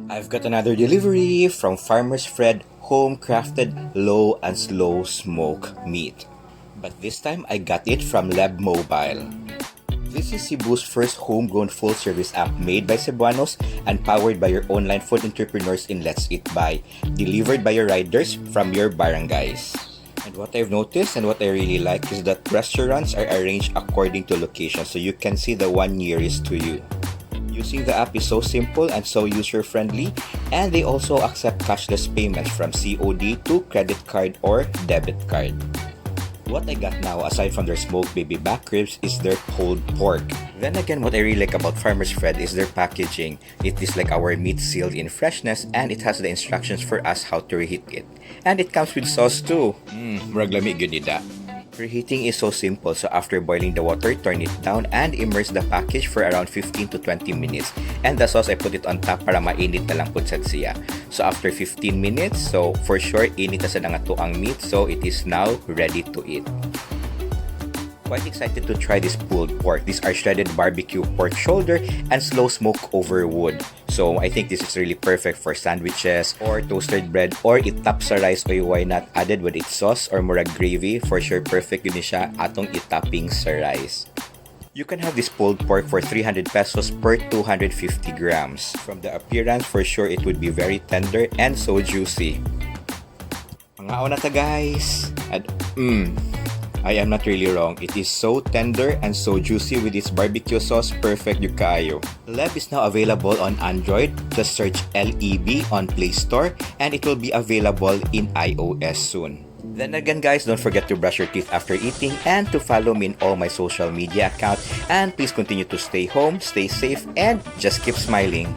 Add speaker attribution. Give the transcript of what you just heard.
Speaker 1: I've got another delivery from Farmer's Fred home-crafted low and slow smoke meat. But this time I got it from LEB Mobile. This is Cebu's first homegrown full-service app made by Cebuanos and powered by your online food entrepreneurs in Let's Eat Buy, delivered by your riders from your barangays. And what I've noticed and what I really like is that restaurants are arranged according to location, so you can see the one nearest to you. Using the app is so simple and so user-friendly, and they also accept cashless payments from COD to credit card or debit card. What I got now, aside from their smoked baby back ribs, is their pulled pork. Then again, what I really like about Farmer's Fred is their packaging. It is like our meat sealed in freshness, and it has the instructions for us how to reheat it. And it comes with sauce too. Murag lami gyud ni da. Reheating is so simple, so after boiling the water, turn it down and immerse the package for around 15 to 20 minutes. And the sauce, I put it on top para mainit na lang pud sad siya. So after 15 minutes, so for sure, init na sa nga to ang meat, so it is now ready to eat. Quite excited to try this pulled pork. These are shredded barbecue pork shoulder and slow smoke over wood. So I think this is really perfect for sandwiches or toasted bread, or itap sa rice, or why not added with its sauce or murag gravy. For sure perfect yun siya atong itapping sa rice. You can have this pulled pork for 300 pesos per 250 grams. From the appearance, for sure it would be very tender and so juicy. Mga na ta guys. And I am not really wrong. It is so tender and so juicy with its barbecue sauce. Perfect yung kaayo. LEB is now available on Android. Just search LEB on Play Store and it will be available in iOS soon. Then again guys, don't forget to brush your teeth after eating and to follow me in all my social media accounts. And please continue to stay home, stay safe, and just keep smiling.